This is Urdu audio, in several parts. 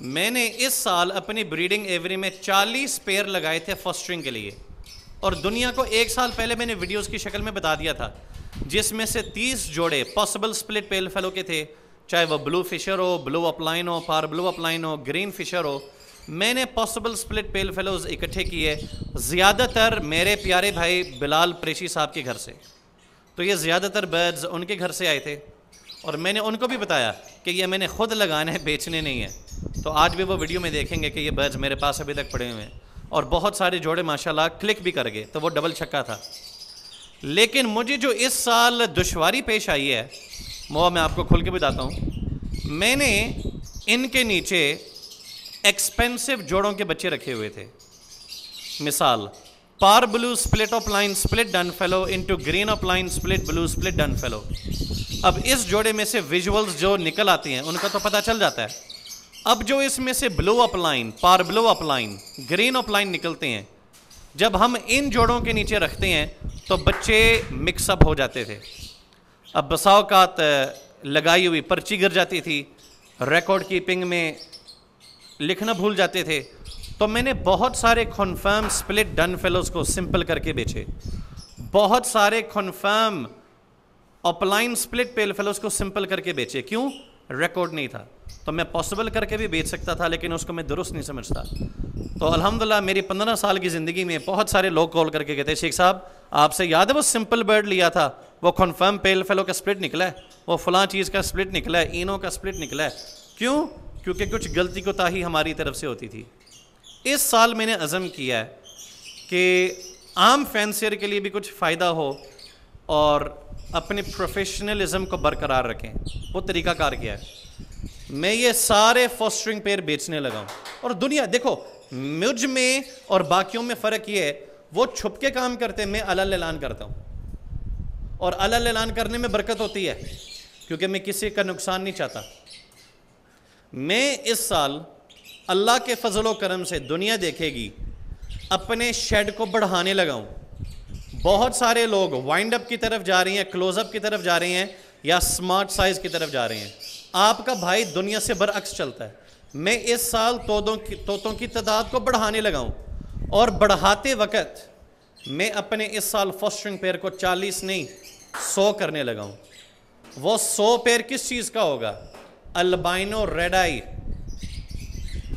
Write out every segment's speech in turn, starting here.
میں نے اس سال اپنی بریڈنگ ایوری میں 40 پیر لگائے تھے فاسٹرنگ کے لیے، اور دنیا کو ایک سال پہلے میں نے ویڈیوز کی شکل میں بتا دیا تھا، جس میں سے 30 جوڑے پاسبل سپلٹ پیل فیلو کے تھے، چاہے وہ بلو فشر ہو، بلو اپ لائن ہو، پار بلو اپ لائن ہو، گرین فشر ہو۔ میں نے پاسبل سپلٹ پیل فیلوز اکٹھے کیے، زیادہ تر میرے پیارے بھائی بلال پریشی صاحب کے گھر سے۔ تو یہ زیادہ تر برڈز ان کے گھر سے آئے تھے، اور میں نے ان کو بھی بتایا کہ یہ میں نے خود لگانا ہے، بیچنے نہیں ہے۔ تو آج بھی وہ ویڈیو میں دیکھیں گے کہ یہ برڈز میرے پاس ابھی تک پڑے ہوئے ہیں، اور بہت سارے جوڑے ماشاءاللہ کلک بھی کر گئے، تو وہ ڈبل چھکا تھا۔ لیکن مجھے جو اس سال دشواری پیش آئی ہے وہ میں آپ کو کھل کے بتاتا ہوں۔ میں نے ان کے نیچے ایکسپینسو جوڑوں کے بچے رکھے ہوئے تھے، مثال پار blue split up line split done fellow into green up line split blue split done fellow. اب اس جوڑے میں سے ویژولز جو نکل آتی ہیں ان کا تو پتہ چل جاتا ہے۔ اب جو اس میں سے بلو اپ لائن، پار بلو اپ لائن، گرین اپ لائن نکلتے ہیں، جب ہم ان جوڑوں کے نیچے رکھتے ہیں تو بچے مکس اپ ہو جاتے تھے۔ اب بسا اوقات لگائی ہوئی پرچی گر جاتی تھی، ریکارڈ کیپنگ میں لکھنا بھول جاتے تھے، تو میں نے بہت سارے کنفرم سپلٹ ڈن فیلوز کو سمپل کر کے بیچے، بہت سارے کنفرم اپ لائن سپلٹ پیل فیلوز کو سمپل کر کے بیچے۔ کیوں؟ ریکارڈ نہیں تھا، تو میں پاسبل کر کے بھی بیچ سکتا تھا، لیکن اس کو میں درست نہیں سمجھتا۔ تو الحمدللہ میری 15 سال کی زندگی میں بہت سارے لوگ کال کر کے کہتے ہیں شیخ صاحب آپ سے یاد ہے وہ سمپل برڈ لیا تھا، وہ کنفرم پیل فیلو کا سپلٹ نکلا ہے، وہ فلاں چیز کا سپلٹ نکلا ہے، اینو کا سپلٹ نکلا ہے۔ کیوں؟ کیونکہ کچھ غلطی کوتاہی ہماری طرف سے ہوتی تھی۔ اس سال میں نے عزم کیا ہے کہ عام فینسیر کے لیے بھی کچھ فائدہ ہو اور اپنے پروفیشنلزم کو برقرار رکھیں۔ وہ طریقہ کار کیا ہے، میں یہ سارے فاسٹرنگ پیر بیچنے لگا ہوں۔ اور دنیا دیکھو، مجھ میں اور باقیوں میں فرق یہ ہے، وہ چھپ کے کام کرتے ہیں، میں علل اعلان کرتا ہوں، اور علل اعلان کرنے میں برکت ہوتی ہے کیونکہ میں کسی کا نقصان نہیں چاہتا۔ میں اس سال اللہ کے فضل و کرم سے دنیا دیکھے گی اپنے شیڈ کو بڑھانے لگا ہوں۔ بہت سارے لوگ وائنڈ اپ کی طرف جا رہے ہیں، کلوز اپ کی طرف جا رہے ہیں، یا سمارٹ سائز کی طرف جا رہے ہیں۔ آپ کا بھائی دنیا سے برعکس چلتا ہے۔ میں اس سال طوطوں کی تعداد کو بڑھانے لگا ہوں، اور بڑھاتے وقت میں اپنے اس سال فاسٹرنگ پیر کو 40 نہیں 100 کرنے لگا ہوں۔ وہ 100 پیر کس چیز کا ہوگا؟ البائنو ریڈ آئی۔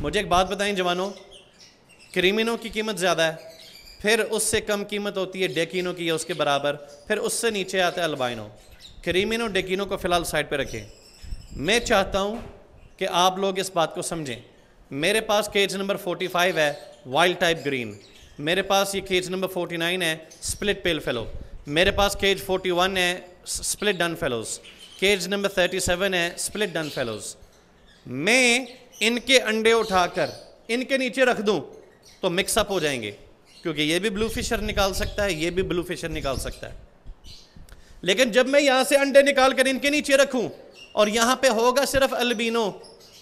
مجھے ایک بات بتائیں جوانوں، کریمینو کی قیمت زیادہ ہے، پھر اس سے کم قیمت ہوتی ہے ڈیکینو کی، یا اس کے برابر، پھر اس سے نیچے آتا ہے البائنو۔ کریمینو ڈیکینو کو فی الحال سائڈ پہ رکھیں۔ میں چاہتا ہوں کہ آپ لوگ اس بات کو سمجھیں۔ میرے پاس کیج نمبر 45 ہے وائلڈ ٹائپ گرین، میرے پاس یہ کیج نمبر 49 ہے سپلٹ پیل فیلو، میرے پاس کیج 41 ہے split done fellows, cage number 37 ہے سپلٹ ڈن فیلوز۔ میں ان کے انڈے اٹھا کر ان کے نیچے رکھ دوں تو مکس اپ ہو جائیں گے، کیونکہ یہ بھی بلو فشر نکال سکتا ہے، یہ بھی بلو فشر نکال سکتا ہے۔ لیکن جب میں یہاں سے انڈے نکال کر ان کے نیچے رکھوں اور یہاں پہ ہوگا صرف البینو،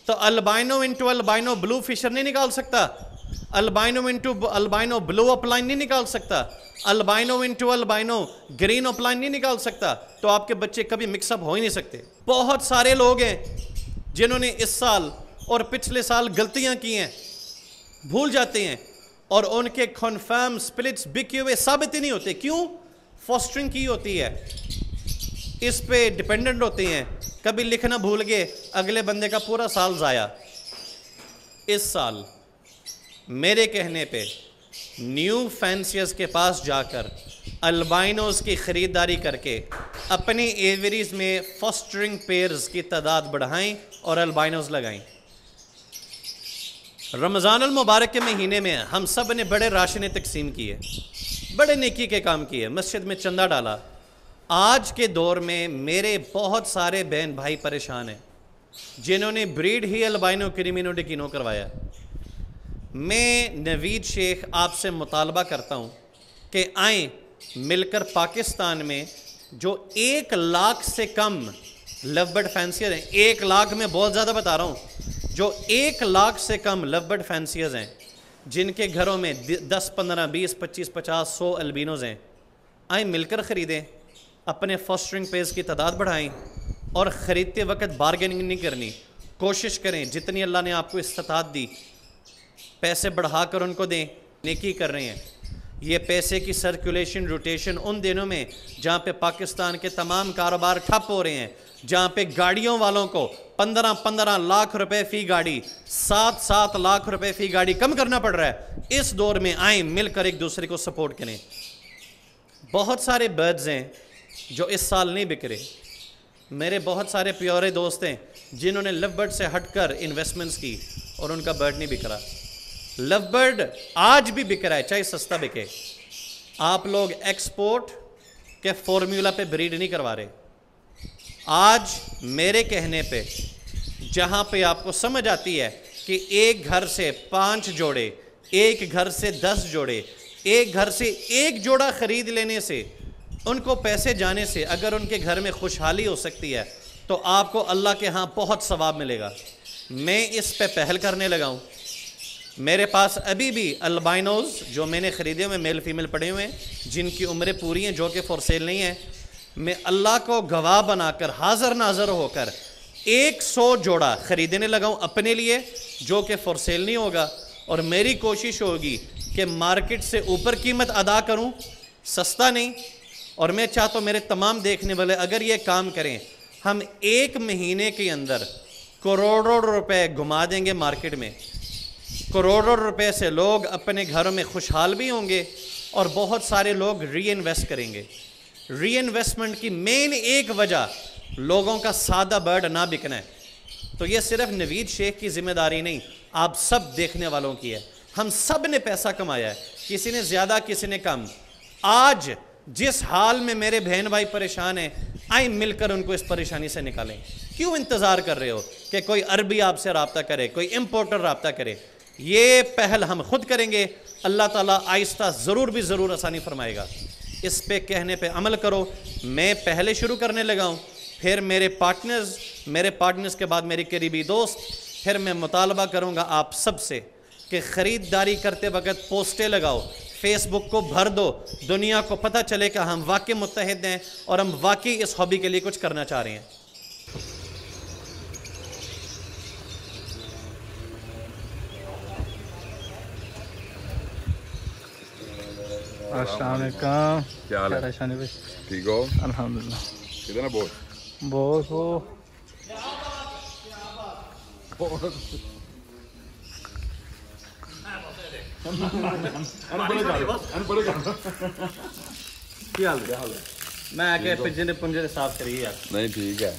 تو البائنو انٹو البائنو بلو فشر نہیں نکال سکتا، البائنو انٹو البائنو بلو اپ لائن نہیں نکال سکتا، albino into albino green up line نہیں نکال سکتا، تو آپ کے بچے کبھی مکس اپ ہو ہی نہیں سکتے۔ بہت سارے لوگ ہیں جنہوں نے اس سال اور پچھلے سال غلطیاں کی ہیں، بھول جاتے ہیں، اور ان کے کنفرم سپلٹس بکے ہوئے ثابت ہی نہیں ہوتے۔ کیوں؟ فاسٹرنگ کی ہوتی ہے، اس پہ ڈیپینڈنٹ ہوتے ہیں، کبھی لکھنا بھول گئے، اگلے بندے کا پورا سال ضائع۔ اس سال میرے کہنے پہ نیو فینسیئرز کے پاس جا کر البائنوز کی خریداری کر کے اپنی ایوریز میں فاسٹرنگ پیئرز کی تعداد بڑھائیں اور البائنوز لگائیں۔ رمضان المبارک کے مہینے میں ہم سب نے بڑے راشنیں تقسیم کیے، بڑے نیکی کے کام کیے، مسجد میں چندہ ڈالا۔ آج کے دور میں میرے بہت سارے بہن بھائی پریشان ہیں جنہوں نے بریڈ ہی البائنو کریمینو ڈیکینو کروایا۔ میں نوید شیخ آپ سے مطالبہ کرتا ہوں کہ آئیں مل کر پاکستان میں جو 1 لاکھ سے کم لو برڈ فینسیئر ہیں، 1 لاکھ میں بہت زیادہ بتا رہا ہوں، جو 1 لاکھ سے کم لو برڈ فینسیئرز ہیں جن کے گھروں میں 10 15 20 25 50 100 البینوز ہیں، آئیں مل کر خریدیں، اپنے فاسٹرنگ پیز کی تعداد بڑھائیں، اور خریدتے وقت بارگیننگ نہیں کرنی۔ کوشش کریں جتنی اللہ نے آپ کو استطاعت دی پیسے بڑھا کر ان کو دیں. نیکی کر رہے ہیں. یہ پیسے کی سرکولیشن روٹیشن ان دنوں میں جہاں پہ پاکستان کے تمام کاروبار ٹھپ ہو رہے ہیں, جہاں پہ گاڑیوں والوں کو 15 لاکھ روپے فی گاڑی, 7 لاکھ روپے فی گاڑی کم کرنا پڑ رہا ہے. اس دور میں آئیں مل کر ایک دوسرے کو سپورٹ کریں. بہت سارے برڈز ہیں جو اس سال نہیں بک رہے. میرے بہت سارے پیارے دوست ہیں جنہوں نے لو برڈ سے ہٹ کر انویسٹمنٹس کی اور ان کا برڈ نہیں بک رہا. لو برڈ آج بھی بک رہا ہے چاہے سستا بکے. آپ لوگ ایکسپورٹ کے فارمولا پہ بریڈ نہیں کروا رہے. آج میرے کہنے پہ جہاں پہ آپ کو سمجھ آتی ہے کہ ایک گھر سے 5 جوڑے, ایک گھر سے 10 جوڑے, ایک گھر سے 1 جوڑا خرید لینے سے, ان کو پیسے جانے سے اگر ان کے گھر میں خوشحالی ہو سکتی ہے تو آپ کو اللہ کے ہاں بہت ثواب ملے گا. میں اس پہ پہل کرنے لگا ہوں. میرے پاس ابھی بھی البائنوز جو میں نے خریدے ہوئے میل فیمیل پڑے ہوئے ہیں جن کی عمریں پوری ہیں, جو کہ فور سیل نہیں ہیں. میں اللہ کو گواہ بنا کر حاضر ناظر ہو کر 100 جوڑا خریدنے لگا ہوں اپنے لیے جو کہ فور سیل نہیں ہوگا. اور میری کوشش ہوگی کہ مارکیٹ سے اوپر قیمت ادا کروں, سستا نہیں. اور میں چاہتا ہوں میرے تمام دیکھنے والے اگر یہ کام کریں, ہم 1 مہینے کے اندر کروڑوں روپے گھما دیں گے مارکیٹ میں. کروڑوں روپے سے لوگ اپنے گھروں میں خوشحال بھی ہوں گے اور بہت سارے لوگ ری انویسٹ کریں گے. ری انویسٹمنٹ کی مین ایک وجہ لوگوں کا سادہ برڈ نہ بکنا ہے. تو یہ صرف نوید شیخ کی ذمہ داری نہیں, آپ سب دیکھنے والوں کی ہے. ہم سب نے پیسہ کمایا ہے, کسی نے زیادہ کسی نے کم. آج جس حال میں میرے بہن بھائی پریشان ہیں, آئیں مل کر ان کو اس پریشانی سے نکالیں. کیوں انتظار کر رہے ہو کہ کوئی عربی آپ سے رابطہ کرے, کوئی امپورٹر رابطہ کرے؟ یہ پہل ہم خود کریں گے. اللہ تعالیٰ آہستہ ضرور بھی ضرور آسانی فرمائے گا. اس پہ کہنے پہ عمل کرو. میں پہلے شروع کرنے لگا ہوں, پھر میرے پارٹنرز کے بعد میری قریبی دوست, پھر میں مطالبہ کروں گا آپ سب سے کہ خریداری کرتے وقت پوسٹیں لگاؤ, فیس بک کو بھر دو, دنیا کو پتہ چلے کہ ہم واقعی متحد ہیں اور ہم واقعی اس ہابی کے لیے کچھ کرنا چاہ رہے ہیں. السلام علیکم. کیا حال ہے؟ شانی بھائی ٹھیک ہو؟ الحمدللہ. کتنا بوٹ؟ بہت ہو میں آ کے پنجے صاف کریے یار. نہیں ٹھیک ہے.